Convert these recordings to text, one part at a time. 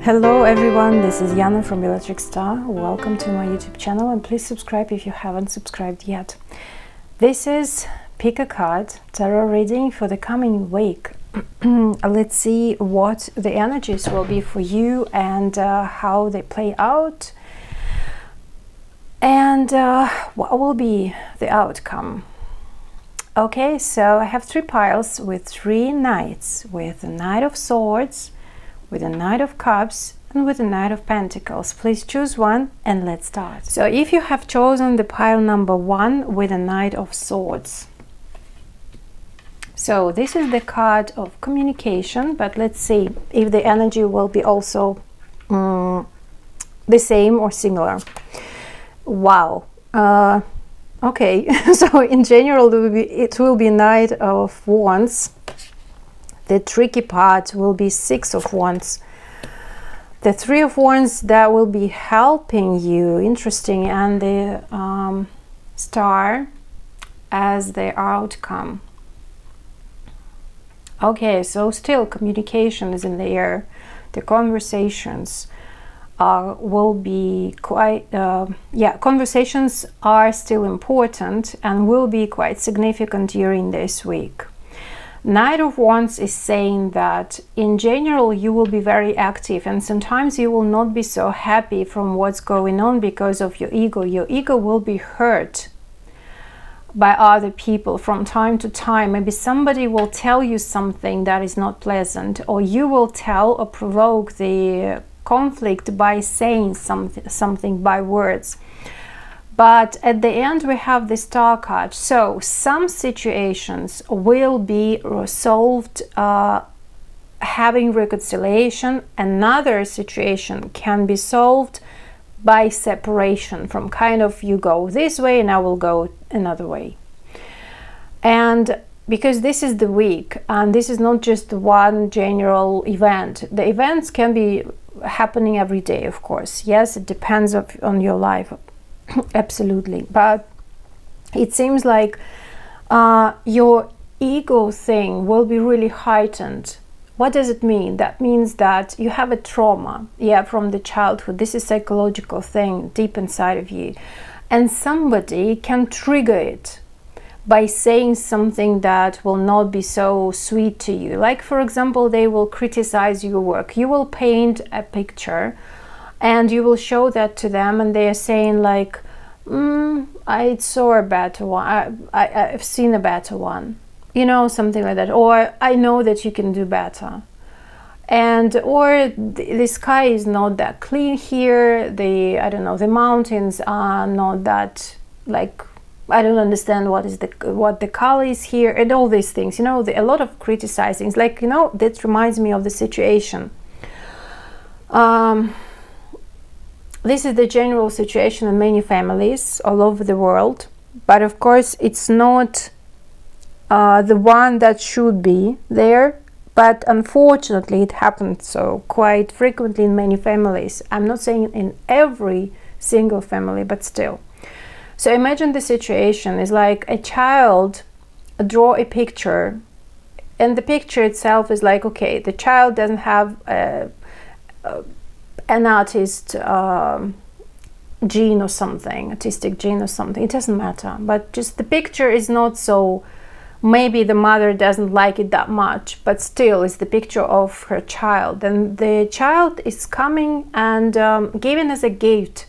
Hello everyone, this is Yana from Electric Star. Welcome to my YouTube channel and please subscribe if you haven't subscribed yet. This is Pick a Card Tarot reading for the coming week. Let's see what the energies will be for you and how they play out, and what will be the outcome. Okay, so I have three piles with three knights, with the Knight of Swords, with the Knight of Cups, and with the Knight of Pentacles. Please choose one and let's start. So if you have chosen the pile number 1 with the Knight of Swords, so this is the card of communication, but let's see if the energy will be also the same or similar. Wow. Okay, so in general it will be Knight of Wands. The tricky part will be 6 of Wands. The 3 of Wands, that will be helping you, interesting, and the Star as the outcome. Okay, so still communication is in the air. The conversations will be quite, conversations are still important and will be quite significant during this week. Knight of Wands is saying that in general you will be very active, and sometimes you will not be so happy from what's going on because of your ego. Your ego will be hurt by other people from time to time. Maybe somebody will tell you something that is not pleasant, or you will tell or provoke the conflict by saying something by words. But at the end we have the Star card. So some situations will be resolved having reconciliation. Another situation can be solved by separation, from kind of you go this way and I will go another way. And because this is the week and this is not just one general event, the events can be happening every day, of course. Yes, it depends on your life. Absolutely, but it seems like your ego thing will be really heightened. What does it mean? That means that you have a trauma, from the childhood. This is a psychological thing deep inside of you, and somebody can trigger it by saying something that will not be so sweet to you. Like, for example, they will criticize your work. You will paint a picture and you will show that to them, and they are saying like, I saw a better one, I've seen a better one, something like that, or I know that you can do better, and or the sky is not that clean here, the mountains are not that, like, I don't understand what the color is here, and all these things, a lot of criticizing, like, that reminds me of the situation. This is the general situation in many families all over the world, but of course it's not the one that should be there, but unfortunately it happens so quite frequently in many families. I'm not saying in every single family, but still. So imagine the situation is like a child draw a picture, and the picture itself is like, okay, the child doesn't have an artist gene or something, artistic gene or something, it doesn't matter, but just the picture is not so, maybe the mother doesn't like it that much, but still it's the picture of her child, and the child is coming and giving as a gift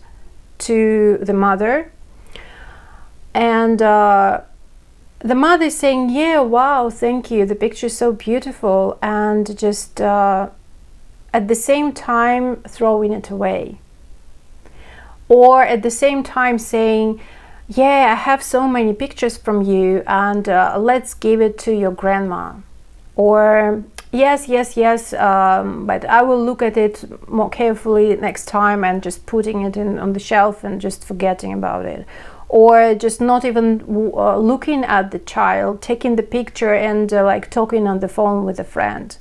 to the mother, and the mother is saying, yeah, wow, thank you, the picture is so beautiful, and just at the same time throwing it away, or at the same time saying, yeah, I have so many pictures from you, and let's give it to your grandma, or yes, but I will look at it more carefully next time, and just putting it on the shelf and just forgetting about it, or just not even looking at the child, taking the picture and like talking on the phone with a friend,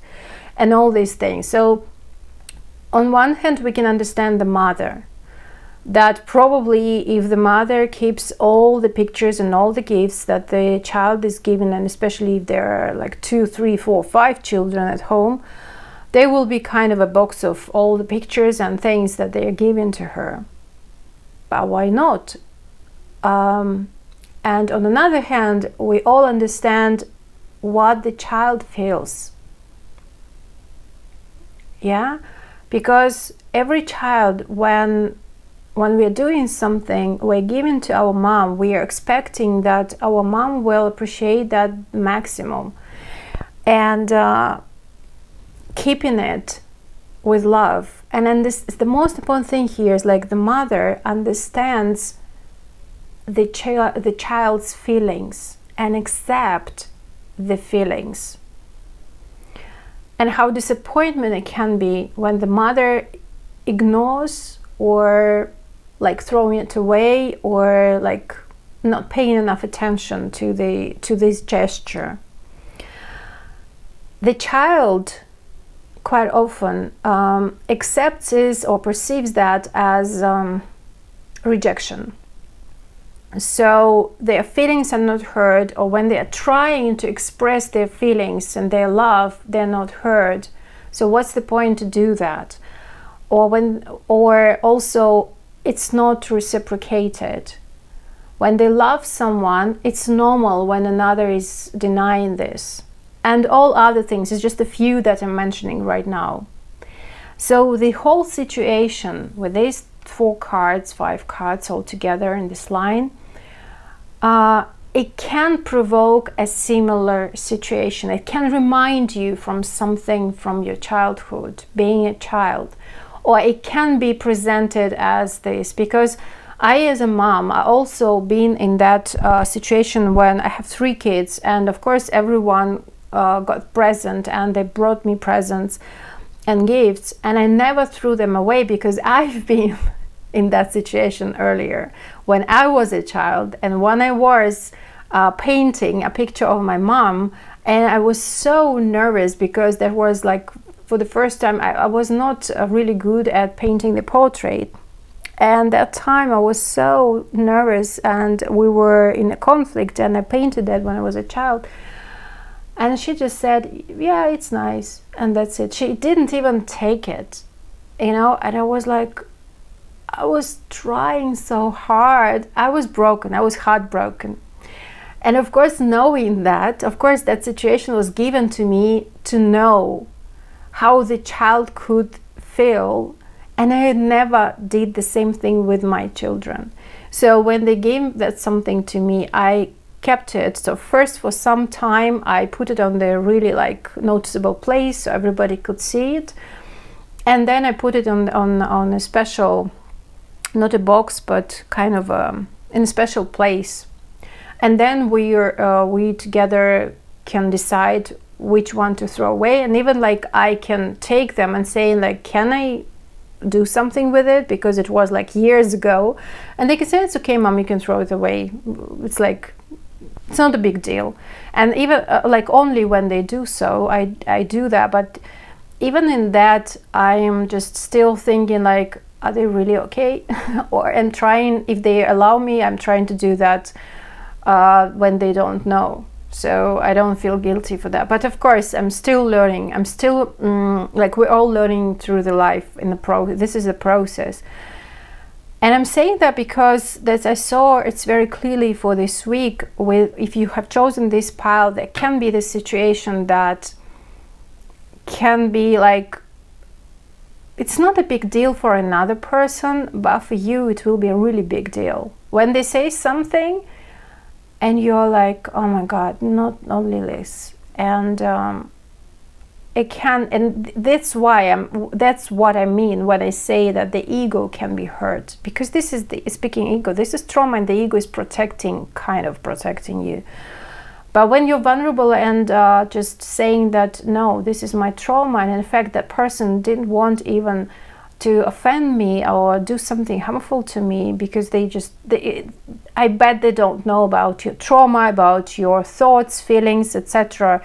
and all these things. So on one hand, we can understand the mother, that probably if the mother keeps all the pictures and all the gifts that the child is given, and especially if there are like 2, 3, 4, 5 children at home, They will be kind of a box of all the pictures and things that they are giving to her. But why not? And on another hand, we all understand what the child feels. Yeah? Because every child, when we are doing something, we're giving to our mom, we are expecting that our mom will appreciate that maximum. And keeping it with love. And then this is the most important thing here, is like the mother understands the child's feelings and accept the feelings. And how disappointment it can be when the mother ignores, or like throwing it away, or like not paying enough attention to this gesture. The child quite often accepts this or perceives that as rejection. So their feelings are not heard, or when they are trying to express their feelings and their love, they're not heard. So what's the point to do that? Or also it's not reciprocated. When they love someone, it's normal when another is denying this. And all other things, it's just a few that I'm mentioning right now. So the whole situation with these 5 cards all together in this line, it can provoke a similar situation. It can remind you from something from your childhood, being a child. Or it can be presented as this, because I, as a mom, I also been in that situation when I have 3 kids, and of course everyone got present, and they brought me presents and gifts, and I never threw them away, because I've been in that situation earlier when I was a child, and when I was painting a picture of my mom, and I was so nervous because there was like, for the first time, I was not really good at painting the portrait. And that time I was so nervous, and we were in a conflict, and I painted that when I was a child. And she just said, yeah, it's nice. And that's it. She didn't even take it, you know. And I was like, I was trying so hard. I was broken. I was heartbroken. And of course, knowing that, of course, that situation was given to me to know how the child could feel. And I never did the same thing with my children. So when they gave that something to me, I kept it. So first, for some time, I put it on the really like noticeable place so everybody could see it. And then I put it on a special, not a box, but kind of in a special place. And then we together can decide which one to throw away. And even like I can take them and say like, can I do something with it, because it was like years ago, and they can say, it's okay, mom, you can throw it away. It's like, it's not a big deal. And even like only when they do so, I do that. But even in that, I am just still thinking like, are they really okay? Or I'm trying, if they allow me, I'm trying to do that when they don't know. So I don't feel guilty for that. But of course, I'm still learning. I'm still like, we're all learning through the life in the this is a process. And I'm saying that because that I saw it's very clearly for this week, with if you have chosen this pile, there can be this situation that can be like, it's not a big deal for another person, but for you it will be a really big deal. When they say something and you're like, oh my God, not only this. And it can, and that's why that's what I mean when I say that the ego can be hurt, because this is the speaking ego, this is trauma, and the ego is protecting you. But when you're vulnerable and just saying that, no, this is my trauma, and in fact that person didn't want even to offend me or do something harmful to me, because I bet they don't know about your trauma, about your thoughts, feelings, etc.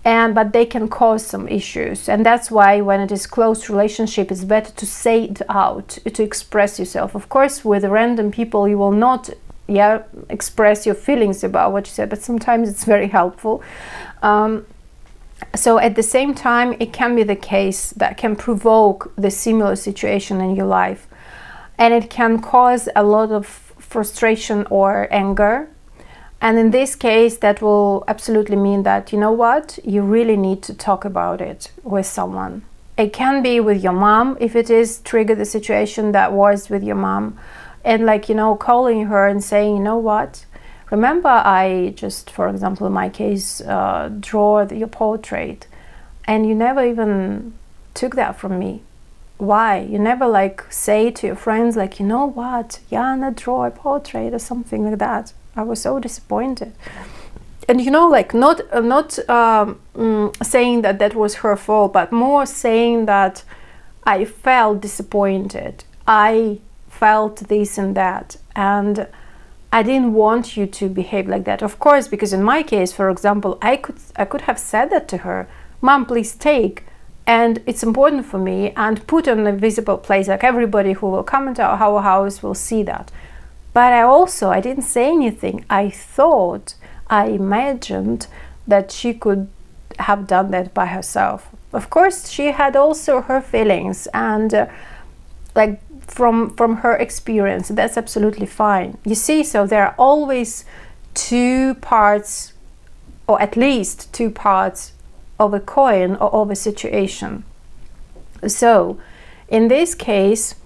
But they can cause some issues. And that's why when it is close relationship, it's better to say it out, to express yourself. Of course, with random people, you will not express your feelings about what you said, but sometimes it's very helpful. So at the same time, it can be the case that can provoke the similar situation in your life, and it can cause a lot of frustration or anger. And in this case, that will absolutely mean that, you know what, you really need to talk about it with someone. It can be with your mom, if it is trigger the situation that was with your mom, and like, you know, calling her and saying, you know what, remember I just, for example, in my case, draw your portrait, and you never even took that from me. Why? You never like say to your friends like, you know what, Yana, draw a portrait or something like that. I was so disappointed. And you know, like not saying that that was her fault, but more saying that I felt disappointed. I felt this and that, and I didn't want you to behave like that. Of course, because in my case, for example, I could have said that to her, Mom, please take, and it's important for me, and put on a visible place, like everybody who will come into our house will see that. But I didn't say anything. I imagined that she could have done that by herself. Of course, she had also her feelings, and like from her experience, that's absolutely fine. You see, so there are always two parts, or at least two parts of a coin or of a situation. So in this case,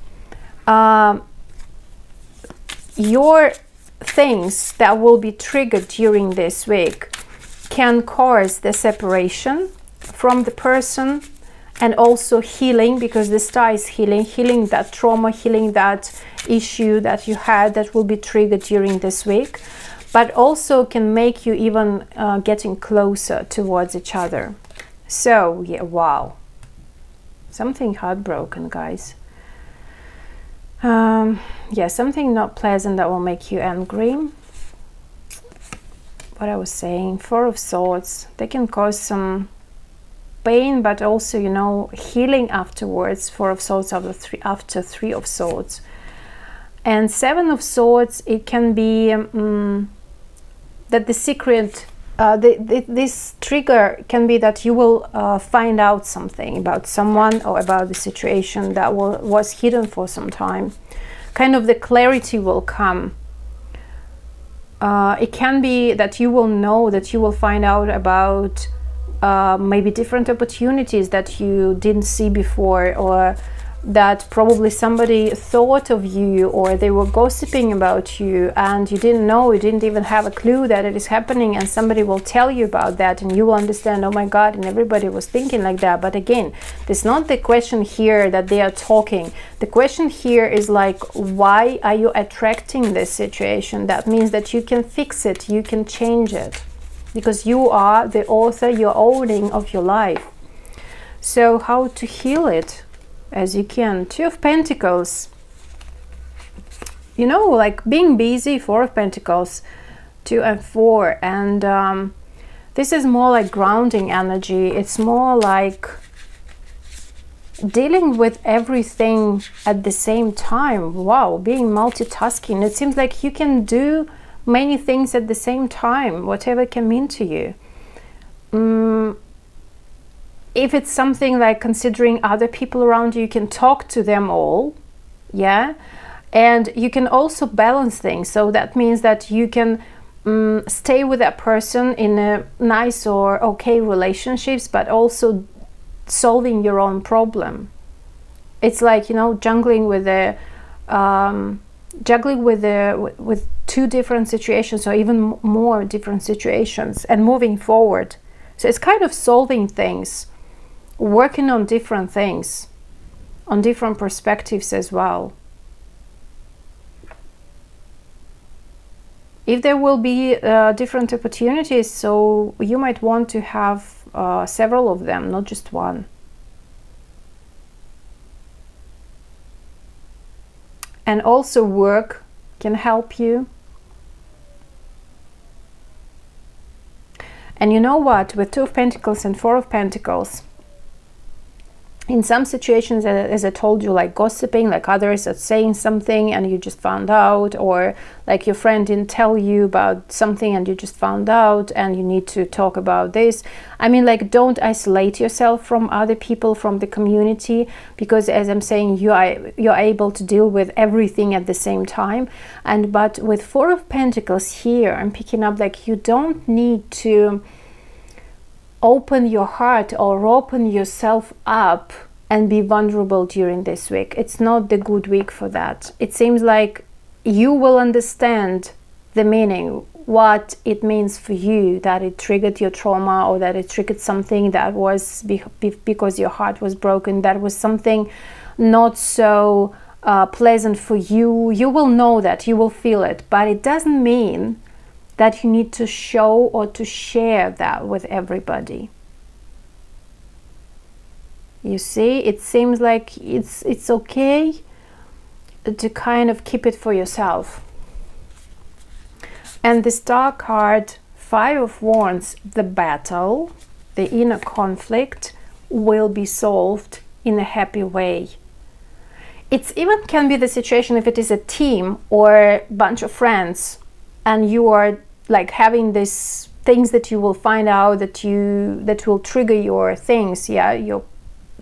your things that will be triggered during this week can cause the separation from the person, and also healing, because the star is healing that trauma, healing that issue that you had that will be triggered during this week, but also can make you even getting closer towards each other. So yeah, wow, something heartbroken, guys. Yeah, something not pleasant that will make you angry. What I was saying, Four of Swords, they can cause some pain, but also, you know, healing afterwards. Four of Swords after Three of Swords. And Seven of Swords, it can be that the secret, this trigger can be that you will find out something about someone or about the situation that was hidden for some time. Kind of the clarity will come. It can be that you will know, that you will find out about maybe different opportunities that you didn't see before, or that probably somebody thought of you, or they were gossiping about you and you didn't know, you didn't even have a clue that it is happening, and somebody will tell you about that, and you will understand, oh my God, and everybody was thinking like that. But again, it's not the question here that they are talking. The question here is like, why are you attracting this situation? That means that you can fix it, you can change it, because you are the author, you're owning of your life. So how to heal it? As you can. Two of Pentacles, you know, like being busy. Four of Pentacles, 2 and 4, and this is more like grounding energy. It's more like dealing with everything at the same time. Wow, being multitasking. It seems like you can do many things at the same time, whatever it can mean to you. If it's something like considering other people around you, you can talk to them all, yeah, and you can also balance things. So that means that you can stay with that person in a nice or okay relationships, but also solving your own problem. It's like, you know, juggling with two different situations, or even more different situations, and moving forward. So it's kind of solving things, working on different things, on different perspectives as well. If there will be different opportunities, so you might want to have several of them, not just one. And also work can help you. And you know what, with Two of Pentacles and Four of Pentacles, in some situations, as I told you, like gossiping, like others are saying something and you just found out, or like your friend didn't tell you about something and you just found out and you need to talk about this. I mean, like, don't isolate yourself from other people, from the community, because as I'm saying, you're able to deal with everything at the same time. But with Four of Pentacles here, I'm picking up like you don't need to open your heart or open yourself up and be vulnerable during this week. It's not the good week for that. It seems like you will understand the meaning, what it means for you, that it triggered your trauma, or that it triggered something that was because your heart was broken, that was something not so pleasant for you. You will know that, you will feel it, but it doesn't mean that you need to show or to share that with everybody. You see, it seems like it's okay to kind of keep it for yourself. And the Star card, Five of Wands, the battle, the inner conflict will be solved in a happy way. It even can be the situation if it is a team or a bunch of friends, and you are like having these things that you will find out that will trigger your things, your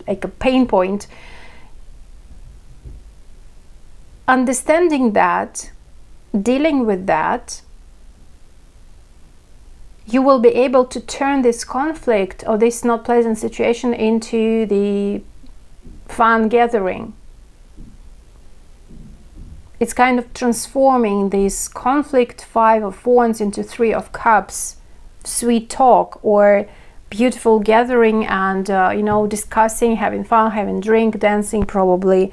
like a pain point. Understanding that, dealing with that, you will be able to turn this conflict or this not pleasant situation into the fun gathering. It's kind of transforming this conflict, Five of Wands, into Three of Cups, sweet talk or beautiful gathering, and discussing, having fun, having drink, dancing probably.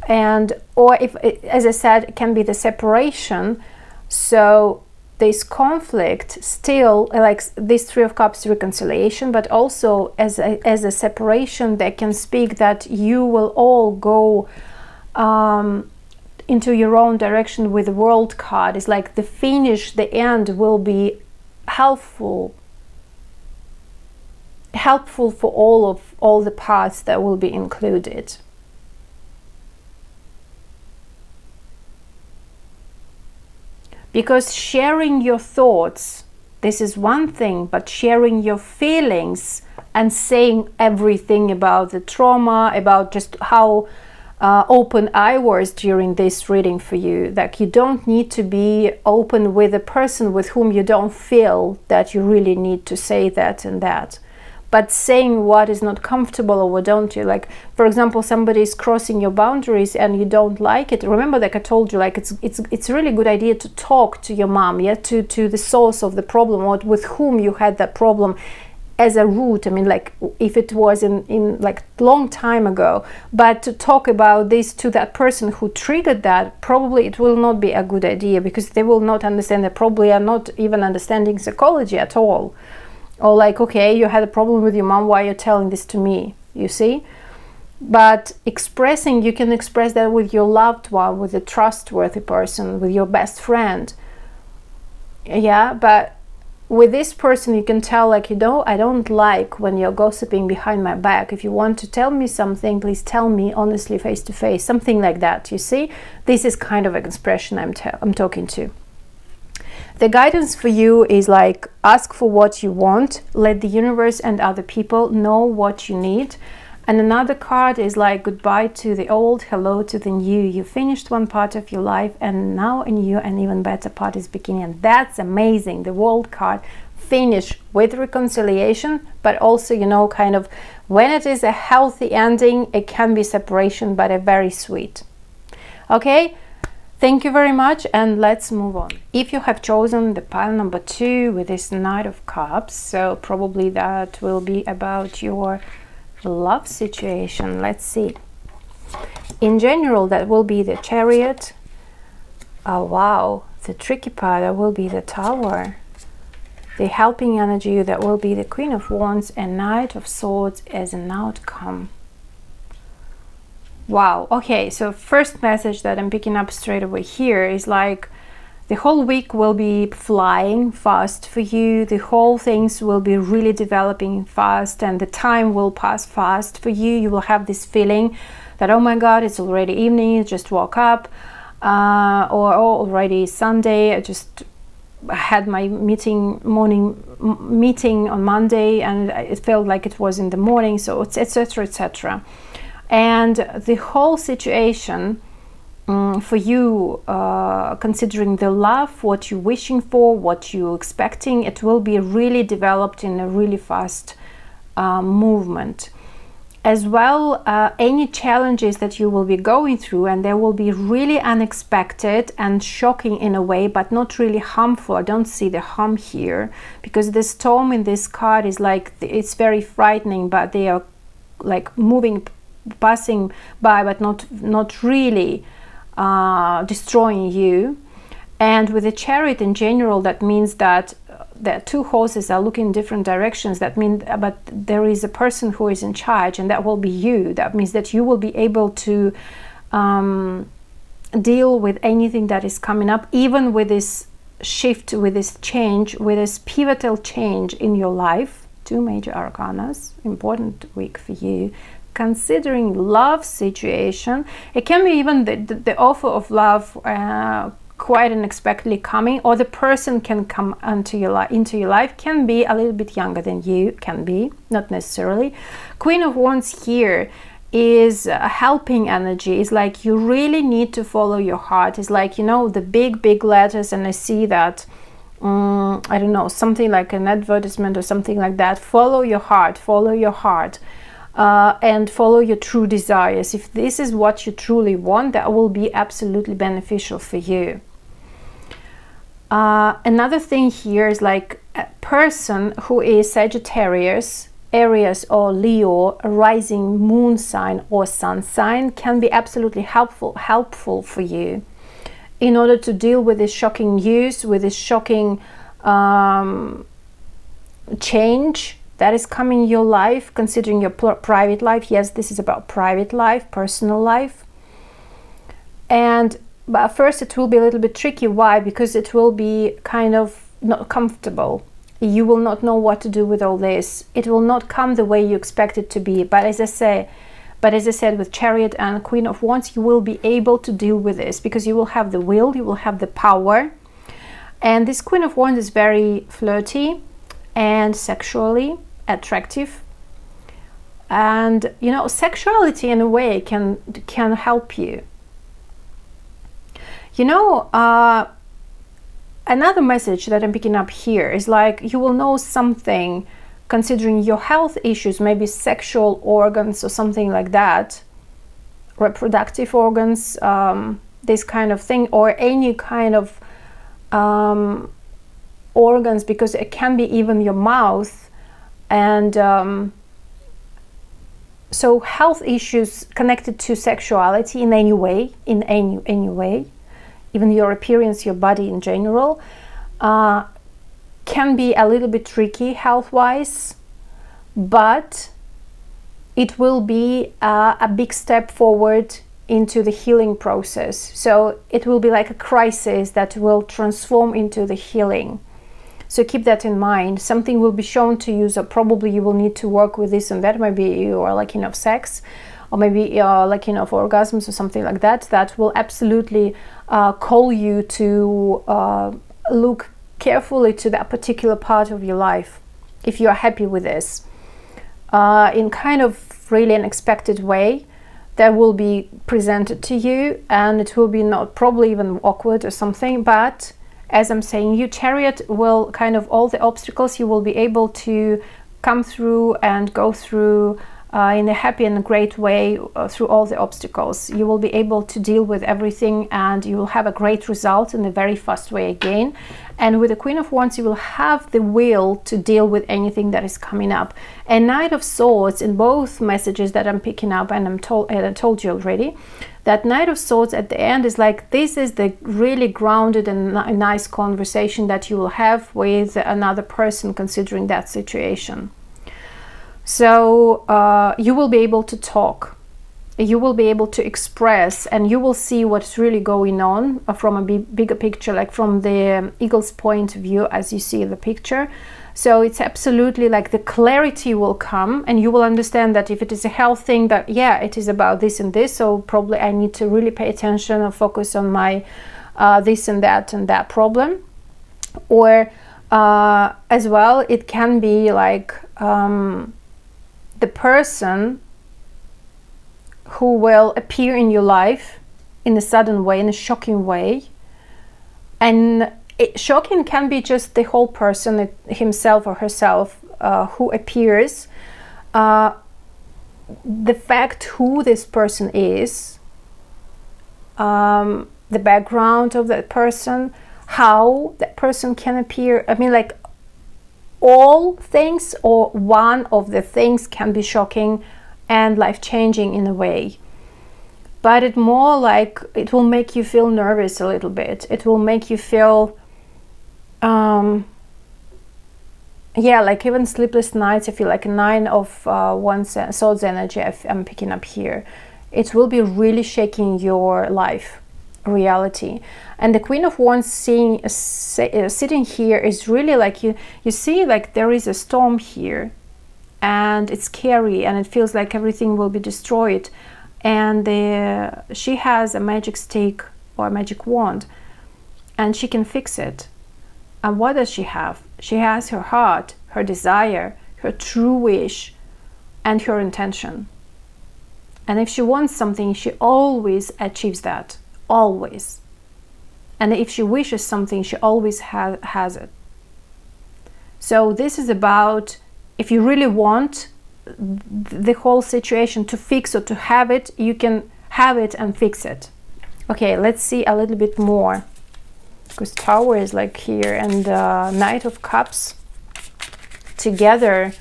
And or if, as I said, it can be the separation. So this conflict still, like this Three of Cups, reconciliation, but also as a separation that can speak that you will all go into your own direction. With the World card, it's like the finish, the end will be helpful for all the parts that will be included. Because sharing your thoughts, this is one thing, but sharing your feelings and saying everything about the trauma, about just how open I was during this reading for you, that you don't need to be open with a person with whom you don't feel that you really need to say that and that. But saying what is not comfortable or what don't you like. For example, somebody is crossing your boundaries and you don't like it. Remember, like I told you, like it's a really good idea to talk to your mom, to the source of the problem, or with whom you had that problem as a root. I mean, like if it was in like long time ago, but to talk about this to that person who triggered that, probably it will not be a good idea, because they will not understand. They probably are not even understanding psychology at all. Or like, okay, you had a problem with your mom, why you're telling this to me, you see? But expressing, you can express that with your loved one, with a trustworthy person, with your best friend. Yeah, but with this person you can tell, like, I don't like when you're gossiping behind my back. If you want to tell me something, please tell me honestly, face to face, something like that, you see? This is kind of an expression I'm talking to. The guidance for you is like, ask for what you want, let the universe and other people know what you need. And another card is like, goodbye to the old, hello to the new. You finished one part of your life and now a new and even better part is beginning. And that's amazing. The World card, finish with reconciliation, but also, kind of when it is a healthy ending, it can be separation, but a very sweet. Okay? Thank you very much, and let's move on. If you have chosen the pile number 2 with this Knight of Cups, so probably that will be about your love situation. Let's see. In general, that will be the Chariot. Oh wow, the tricky part, that will be the Tower. The helping energy, that will be the Queen of Wands, and Knight of Swords as an outcome. Wow, okay, so first message that I'm picking up straight away here is like, The whole week will be flying fast for you. The whole things will be really developing fast, and the time will pass fast for you. You will have this feeling that, oh my God, it's already evening, I just woke up, or oh, already Sunday, I just had my morning meeting on Monday, and it felt like it was in the morning, so it's etc, etc. And the whole situation for you, considering the love, what you're wishing for, what you're expecting, it will be really developed in a really fast movement. As well, any challenges that you will be going through, and they will be really unexpected and shocking in a way, but not really harmful. I don't see the harm here, because the storm in this card is like, it's very frightening, but they are like moving, passing by, but not really destroying you. And with the Chariot in general, that means that the two horses are looking in different directions. That means, but there is a person who is in charge, and that will be you. That means that you will be able to deal with anything that is coming up, even with this shift, with this change, with this pivotal change in your life. Two major arcanas, important week for you. Considering love situation, it can be even the offer of love quite unexpectedly coming, or the person can come into your life, can be a little bit younger than you, can be, not necessarily. Queen of Wands here is a helping energy. It's like you really need to follow your heart. It's like, you know, the big letters, and I see that I don't know, something like an advertisement or something like that. Follow your heart, follow your heart. And follow your true desires. If this is what you truly want, that will be absolutely beneficial for you. Another thing here is like a person who is Sagittarius, Aries or Leo, rising moon sign or sun sign, can be absolutely helpful for you in order to deal with this shocking news, with this shocking change that is coming in your life, considering your private life. Yes, this is about private life, personal life. But first it will be a little bit tricky. Why? Because it will be kind of not comfortable. You will not know what to do with all this. It will not come the way you expect it to be. But as I said, with Chariot and Queen of Wands, you will be able to deal with this, because you will have the will, you will have the power. And this Queen of Wands is very flirty and sexually attractive, and you know, sexuality in a way can help you. You know, another message that I'm picking up here is like you will know something considering your health issues, maybe sexual organs or something like that, reproductive organs, this kind of thing, or any kind of organs, because it can be even your mouth. And so health issues connected to sexuality in any way, even your appearance, your body in general, can be a little bit tricky health-wise, but it will be a big step forward into the healing process. So it will be like a crisis that will transform into the healing. So keep that in mind. Something will be shown to you, so probably you will need to work with this and that. Maybe you are lacking of sex, or maybe you are lacking of orgasms or something like that. That will absolutely call you to look carefully to that particular part of your life, if you are happy with this. In kind of really unexpected way, that will be presented to you, and it will be not probably even awkward or something, but as I'm saying, you, Chariot, will kind of all the obstacles you will be able to come through and go through in a happy and a great way through all the obstacles. You will be able to deal with everything, and you will have a great result in a very fast way again. And with the Queen of Wands, you will have the will to deal with anything that is coming up. And Knight of Swords, in both messages that I'm picking up, and I told you already, that Knight of Swords at the end is like, this is the really grounded and nice conversation that you will have with another person considering that situation. So you will be able to talk. you will be able to express, and you will see what's really going on from a bigger picture, like from the eagle's point of view, as you see the picture. So it's absolutely like the clarity will come, and you will understand that if it is a health thing, that yeah, it is about this and this, so probably I need to really pay attention and focus on my this and that problem. Or as well, it can be like the person who will appear in your life in a sudden way, in a shocking way. And shocking can be just the whole person, himself or herself, who appears. The fact who this person is, the background of that person, how that person can appear. I mean, like all things or one of the things can be shocking and life-changing in a way. But it more like it will make you feel nervous a little bit. It will make you feel yeah, like even sleepless nights. I feel like 9 of Wands Swords energy I'm picking up here. It will be really shaking your life reality. And the Queen of Wands sitting here is really like you see like there is a storm here, and it's scary, and it feels like everything will be destroyed. And she has a magic stick or a magic wand, and she can fix it. And what does she have? She has her heart, her desire, her true wish, and her intention. And if she wants something, she always achieves that, always. And if she wishes something, she always has it. So this is about, if you really want the whole situation to fix or to have it, you can have it and fix it. Okay, let's see a little bit more, because Tower is like here, and Knight of Cups together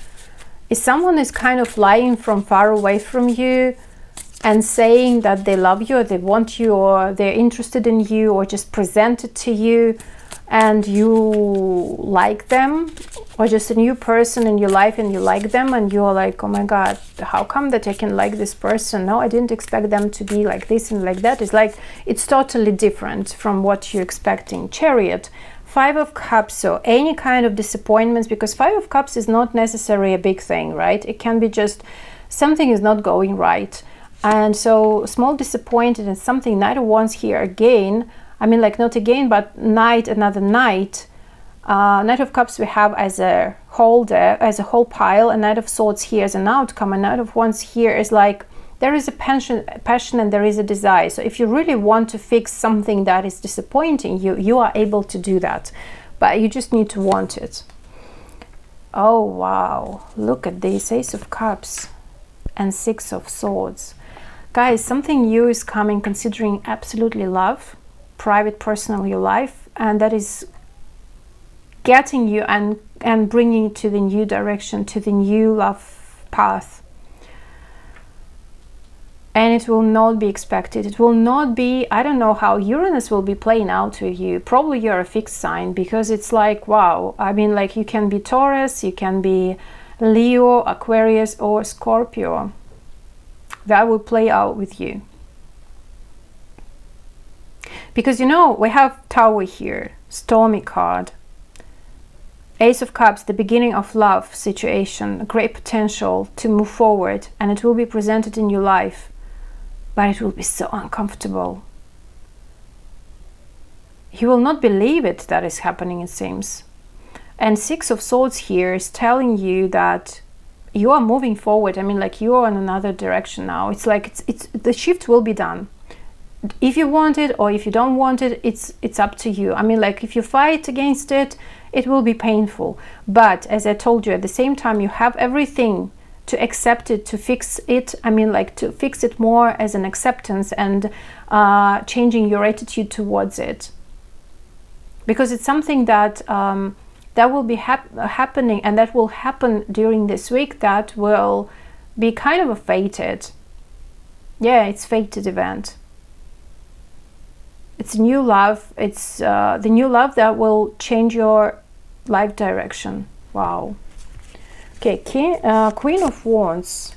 is someone is kind of lying from far away from you and saying that they love you, or they want you, or they're interested in you, or just present it to you and you like them, or just a new person in your life and you like them, and you're like, oh my god, how come that I can like this person? No, I didn't expect them to be like this and like that. It's like it's totally different from what you're expecting. Chariot, 5 of Cups, so any kind of disappointments, because 5 of Cups is not necessarily a big thing, right? It can be just something is not going right. And so small disappointed in something. Knight of Wands here again. I mean, like not again, but knight, another knight. Knight of Cups we have as a whole there, as a whole pile. And Knight of Swords here as an outcome. And Knight of Wands here is like there is a passion and there is a desire. So if you really want to fix something that is disappointing you, you are able to do that. But you just need to want it. Oh wow! Look at this, Ace of Cups and 6 of Swords. Guys, something new is coming, considering absolutely love, private, personal, your life, and that is getting you and bringing you to the new direction, to the new love path. And it will not be expected. It will not be, I don't know how Uranus will be playing out with you. Probably you're a fixed sign, because it's like, wow. I mean, like you can be Taurus, you can be Leo, Aquarius, or Scorpio. That will play out with you. Because you know, we have Tower here, stormy card. Ace of Cups, the beginning of love situation, a great potential to move forward, and it will be presented in your life, but it will be so uncomfortable. You will not believe it that is happening, it seems. And 6 of Swords here is telling you that you are moving forward. I mean, like you are in another direction now. It's like it's the shift will be done. If you want it or if you don't want it, it's up to you. I mean, like if you fight against it, it will be painful. But as I told you, at the same time, you have everything to accept it, to fix it. I mean, like to fix it more as an acceptance and changing your attitude towards it. Because it's something that that will be happening, and that will happen during this week, that will be kind of a fated. Yeah, it's fated event. It's new love. It's the new love that will change your life direction. Wow. Okay, Queen of Wands,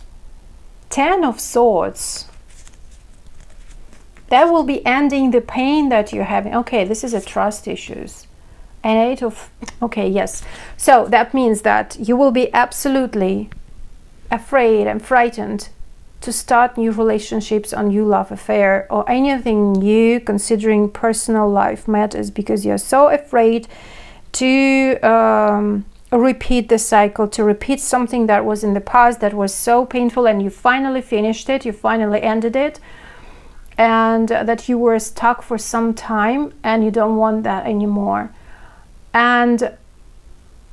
10 of Swords. that will be ending the pain that you're having. Okay, this is a trust issues. And 8 of, okay, yes. So that means that you will be absolutely afraid and frightened to start new relationships or new love affair or anything new considering personal life matters, because you're so afraid to repeat the cycle, to repeat something that was in the past that was so painful, and you finally finished it, you finally ended it, and that you were stuck for some time and you don't want that anymore. And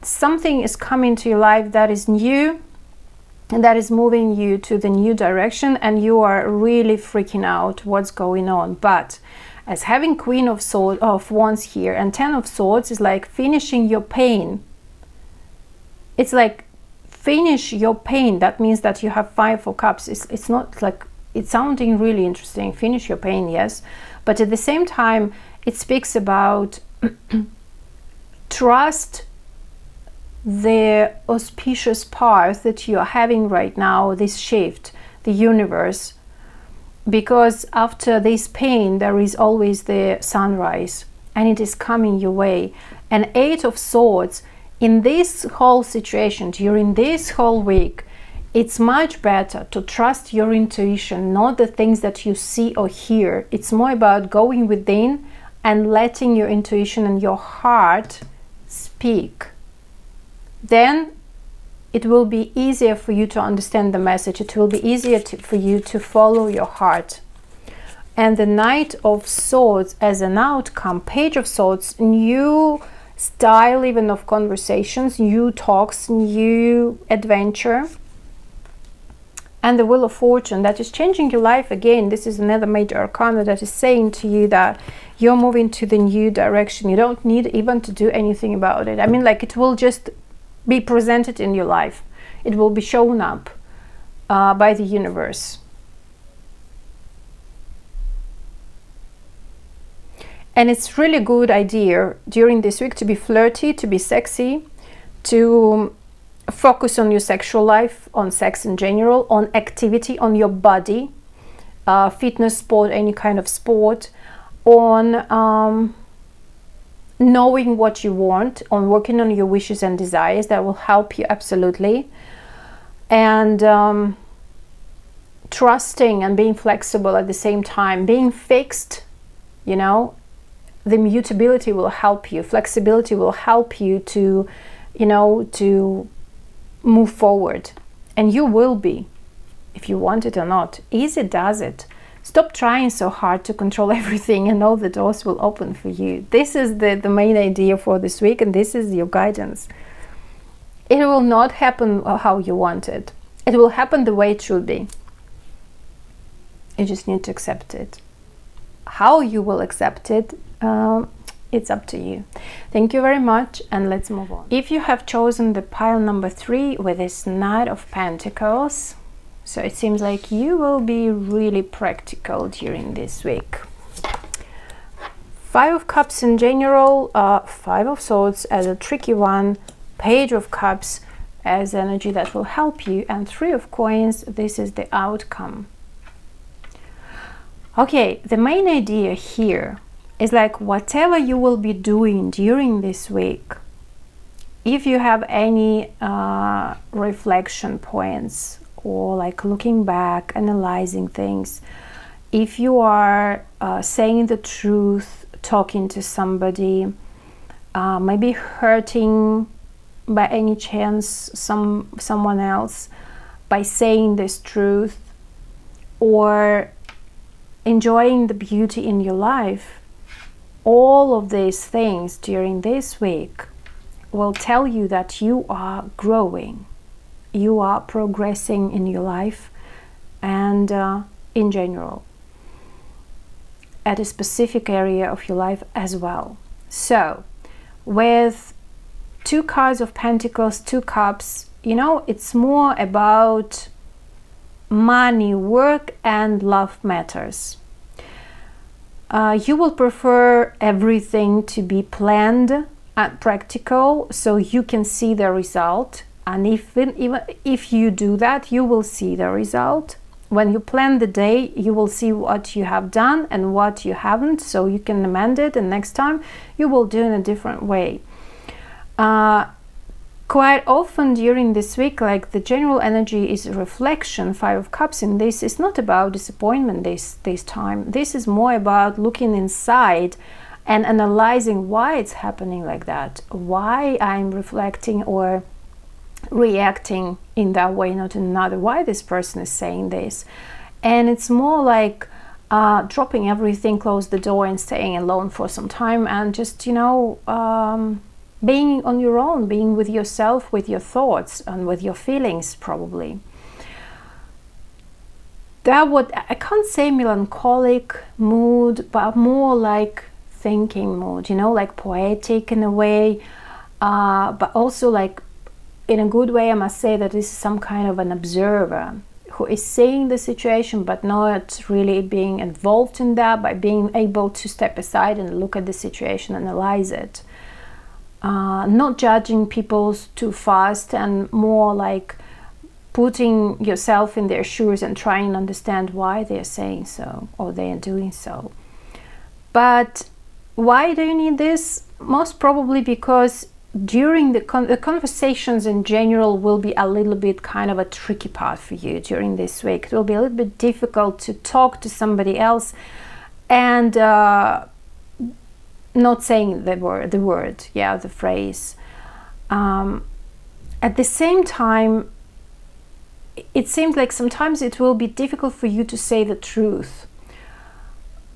something is coming to your life that is new and that is moving you to the new direction, and you are really freaking out what's going on. But as having Queen of Wands here and 10 of Swords is like finishing your pain. It's like finish your pain. That means that you have 5 of Cups. It's not like, it's sounding really interesting. Finish your pain, yes. But at the same time, it speaks about trust the auspicious path that you are having right now, this shift, the universe, because after this pain there is always the sunrise, and it is coming your way. And 8 of Swords, in this whole situation, during this whole week, it's much better to trust your intuition, not the things that you see or hear. It's more about going within and letting your intuition and your heart speak. Then it will be easier for you to understand the message. It will be easier for you to follow your heart. And the Knight of Swords as an outcome, Page of Swords, new style even of conversations, new talks, new adventure. And the Wheel of Fortune, that is changing your life again. This is another major arcana that is saying to you that you're moving to the new direction. You don't need even to do anything about it. I mean, like, it will just be presented in your life. It will be shown up by the universe. And it's really a good idea during this week to be flirty, to be sexy, to focus on your sexual life, on sex in general, on activity, on your body, fitness, sport, any kind of sport, on knowing what you want, on working on your wishes and desires. That will help you absolutely. And trusting and being flexible at the same time, being fixed, you know, the mutability will help you, flexibility will help you to, you know, to move forward. And you will be, if you want it or not. Easy does it. Stop trying so hard to control everything, and all the doors will open for you. This is the main idea for this week, and this is your guidance. It will not happen how you want it. It will happen the way it should be. You just need to accept it. How you will accept it, it's up to you. Thank you very much, and let's move on. If you have chosen the pile number 3 with this Knight of Pentacles, so it seems like you will be really practical during this week. 5 of Cups in general, 5 of Swords as a tricky one, Page of Cups as energy that will help you, and 3 of Coins, this is the outcome. Okay, the main idea here is like whatever you will be doing during this week, if you have any reflection points, or like looking back, analyzing things, if you are saying the truth, talking to somebody, maybe hurting by any chance someone else by saying this truth, or enjoying the beauty in your life, all of these things during this week will tell you that you are growing. You are progressing in your life, and in general at a specific area of your life as well. So with 2 cards of Pentacles, 2 cups, you know, it's more about money, work, and love matters. You will prefer everything to be planned and practical, so you can see the result. And even if you do that, you will see the result. when you plan the day, you will see what you have done and what you haven't, so you can amend it, and next time you will do it in a different way. Quite often during this week, like the general energy is reflection. 5 of Cups in this is not about disappointment this time. This is more about looking inside and analyzing why it's happening like that, why I'm reflecting or reacting in that way, not in another, why this person is saying this. And it's more like dropping everything, close the door and staying alone for some time, and just, you know, being on your own, being with yourself, with your thoughts and with your feelings, probably. That would, I can't say melancholic mood, but more like thinking mood, you know, like poetic in a way, but also like in a good way. I must say that this is some kind of an observer who is seeing the situation but not really being involved in that, by being able to step aside and look at the situation, analyze it. Not judging people too fast, and more like putting yourself in their shoes and trying to understand why they're saying so or they are doing so. But why do you need this? Most probably because during the conversations in general will be a little bit kind of a tricky part for you during this week. It will be a little bit difficult to talk to somebody else and not saying the word, yeah, the phrase. At the same time, it seems like sometimes it will be difficult for you to say the truth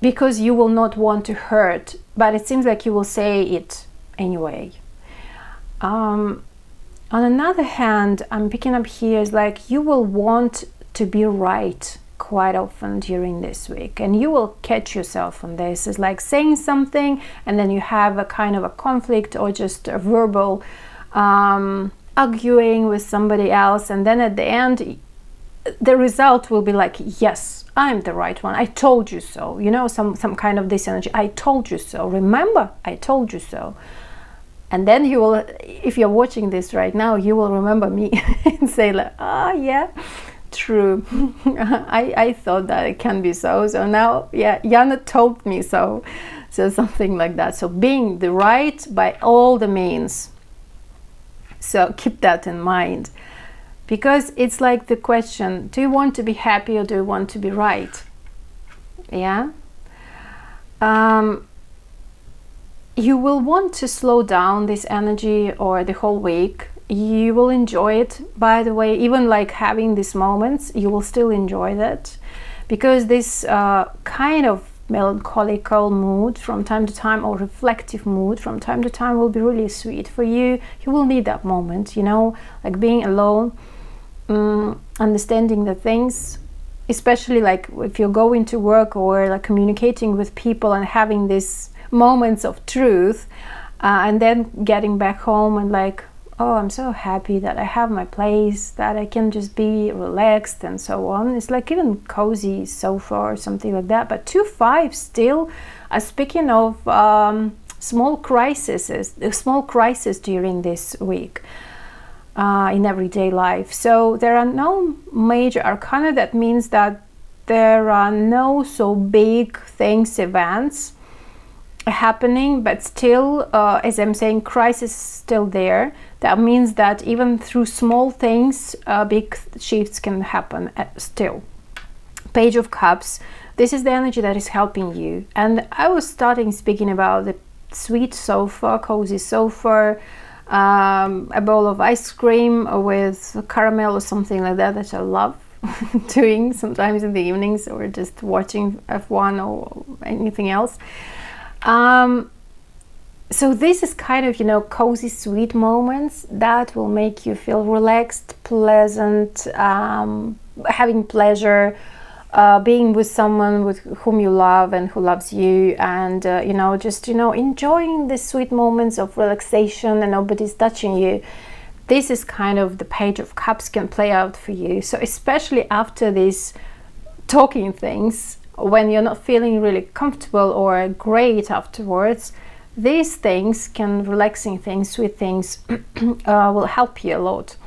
because you will not want to hurt, but it seems like you will say it anyway. On another hand, I'm picking up here is like you will want to be right quite often during this week, and you will catch yourself on this. It's like saying something and then you have a kind of a conflict or just a verbal arguing with somebody else, and then at the end the result will be like, yes, I'm the right one, I told you so, you know, some kind of this energy, I told you so, remember, I told you so. And then you will, if you're watching this right now, you will remember me and say like, ah, yeah, true. I thought that it can be so. So now, yeah, Yana told me so. So something like that. So being the right by all the means. So keep that in mind. Because it's like the question, do you want to be happy or do you want to be right? Yeah. You will want to slow down this energy or the whole week. You will enjoy it, by the way, even like having these moments, you will still enjoy that, because this kind of melancholical mood from time to time, or reflective mood from time to time, will be really sweet for you. You will need that moment, you know, like being alone, understanding the things, especially like if you're going to work or like communicating with people and having these moments of truth, and then getting back home and like, oh, I'm so happy that I have my place, that I can just be relaxed and so on. It's like even cozy sofa or something like that. But 2-5 still are speaking of small crises during this week in everyday life. So there are no major arcana. That means that there are no so big things, events happening, but still, as I'm saying, crisis is still there. That means that even through small things, big shifts can happen still. Page of Cups, this is the energy that is helping you. And I was starting speaking about the sweet sofa, cozy sofa, a bowl of ice cream with caramel or something like that, that I love doing sometimes in the evenings, or just watching F1 or anything else. So this is kind of, you know, cozy, sweet moments that will make you feel relaxed, pleasant, having pleasure, being with someone with whom you love and who loves you, and you know, just, you know, enjoying the sweet moments of relaxation and nobody's touching you. This is kind of the Page of Cups can play out for you. So especially after these talking things, when you're not feeling really comfortable or great afterwards, these things can, relaxing things, sweet things, will help you a lot.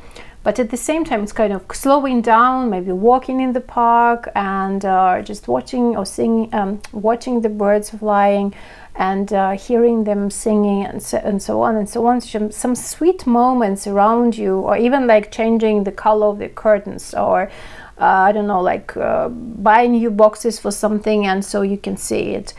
but at the same time it's kind of slowing down, maybe walking in the park and just watching or singing, watching the birds flying and hearing them singing and so on and so on. Some sweet moments around you, or even like changing the color of the curtains, or I don't know, like buying new boxes for something and so you can see it,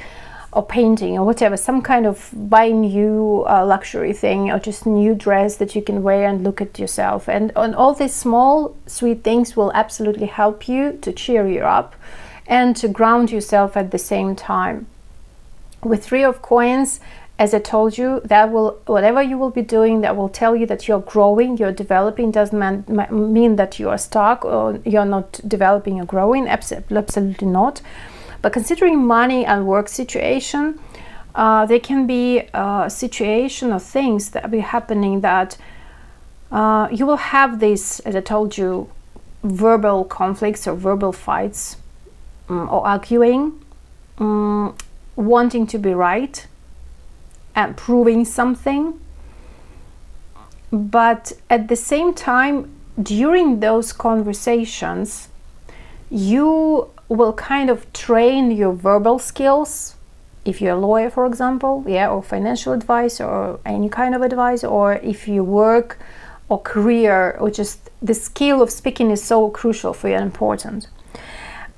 or painting or whatever, some kind of buying new luxury thing, or just new dress that you can wear and look at yourself. And all these small sweet things will absolutely help you to cheer you up and to ground yourself at the same time. With 3 of coins, as I told you, that will, whatever you will be doing, that will tell you that you're growing, you're developing. Doesn't mean that you are stuck or you're not developing or growing. Absolutely not. But considering money and work situation, there can be a situation or things that will be happening that you will have this, as I told you, verbal conflicts or verbal fights, or arguing, wanting to be right and proving something. But at the same time, during those conversations, you will kind of train your verbal skills. If you're a lawyer, for example, or financial advice, or any kind of advice, or if you work or career, or just the skill of speaking is so crucial for you and important.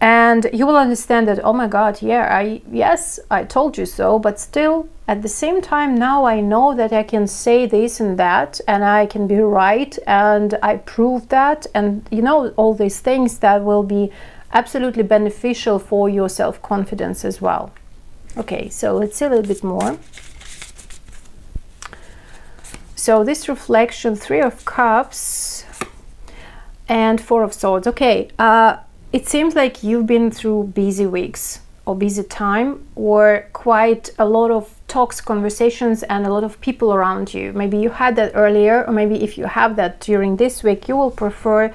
And you will understand that, oh my God, yes, I told you so, but still, at the same time, now I know that I can say this and that, and I can be right, and I prove that, and all these things that will be absolutely beneficial for your self-confidence as well. Okay, so let's see a little bit more. So this reflection, 3 of Cups and 4 of Swords. Okay, it seems like you've been through busy weeks or busy time, or quite a lot of talks, conversations, and a lot of people around you. Maybe you had that earlier, or maybe if you have that during this week, you will prefer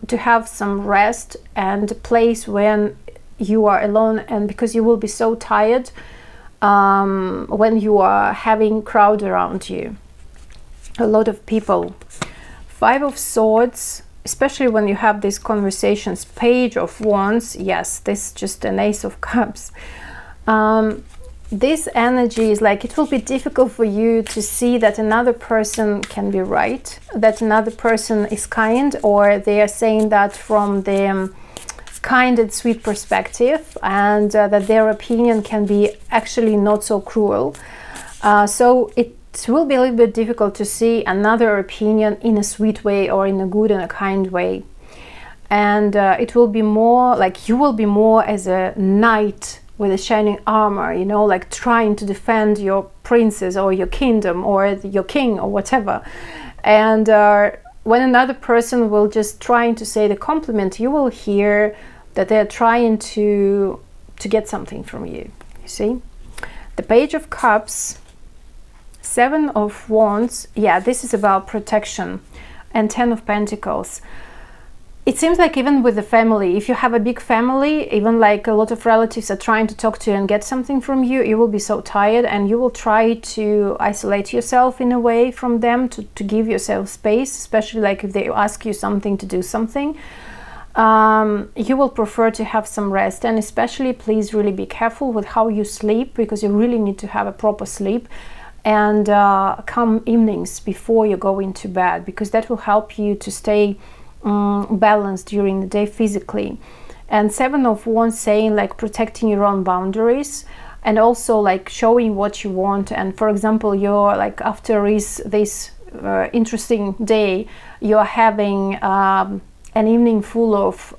to have some rest and a place when you are alone, and because you will be so tired when you are having crowd around you, a lot of people. 5 of Swords, especially when you have these conversations. Page of Wands, yes, this is just an Ace of Cups. This energy is like, it will be difficult for you to see that another person can be right, that another person is kind, or they are saying that from the kind and sweet perspective, and that their opinion can be actually not so cruel. So it will be a little bit difficult to see another opinion in a sweet way, or in a good and a kind way. And it will be more like you will be more as a knight with a shining armor, like trying to defend your princess or your kingdom or your king or whatever. And when another person will just trying to say the compliment, you will hear that they're trying to get something from you. You see? The Page of Cups, 7 of Wands, this is about protection, and 10 of Pentacles. It seems like even with the family, if you have a big family, even like a lot of relatives are trying to talk to you and get something from you, you will be so tired, and you will try to isolate yourself in a way from them, to give yourself space, especially like if they ask you something to do something. You will prefer to have some rest, and especially please really be careful with how you sleep, because you really need to have a proper sleep, and calm evenings before you go into bed, because that will help you to stay balanced during the day physically. And 7 of Wands saying like protecting your own boundaries, and also like showing what you want. And for example, you're like after this interesting day, you're having an evening full of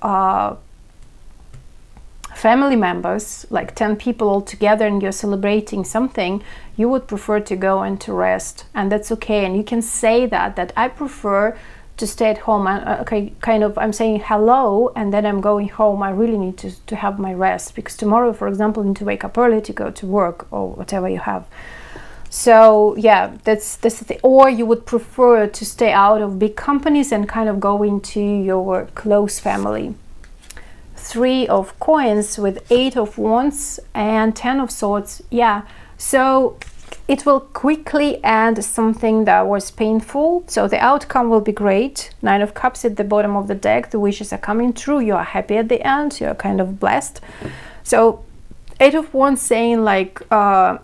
family members, like 10 people all together, and you're celebrating something, you would prefer to go and to rest, and that's okay. And you can say that I prefer to stay at home. Okay, kind of I'm saying hello and then I'm going home. I really need to have my rest, because tomorrow, for example, I need to wake up early to go to work or whatever you have. So that's the thing. Or you would prefer to stay out of big companies and kind of go into your close family. 3 of Coins with 8 of Wands and 10 of Swords. So it will quickly end something that was painful, so the outcome will be great. 9 of Cups at the bottom of the deck, the wishes are coming true, you are happy at the end, you're kind of blessed. So 8 of Wands saying like the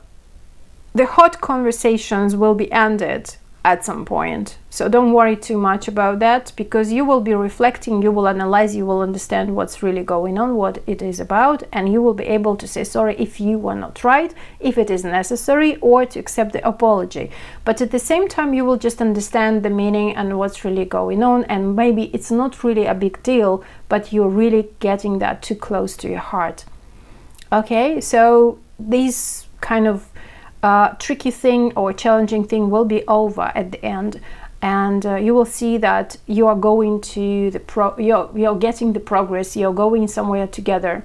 hot conversations will be ended at some point, so don't worry too much about that, because you will be reflecting, you will analyze, you will understand what's really going on, what it is about, and you will be able to say sorry if you were not right, if it is necessary, or to accept the apology. But at the same time, you will just understand the meaning and what's really going on, and maybe it's not really a big deal, but you're really getting that too close to your heart. Okay, so this kind of tricky thing or challenging thing will be over at the end, and you will see that you are going to you're getting the progress, you're going somewhere together,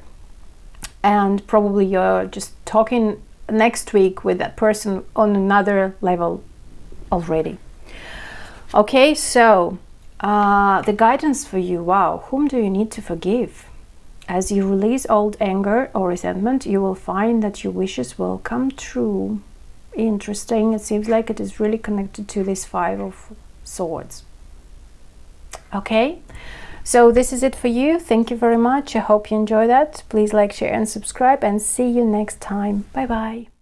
and probably you're just talking next week with that person on another level already. Okay, so the guidance for you, wow, whom do you need to forgive? As you release old anger or resentment, you will find that your wishes will come true. Interesting. It seems like it is really connected to this 5 of Swords. Okay, so this is it for you. Thank you very much. I hope you enjoy that. Please like, share and subscribe, and see you next time. Bye bye.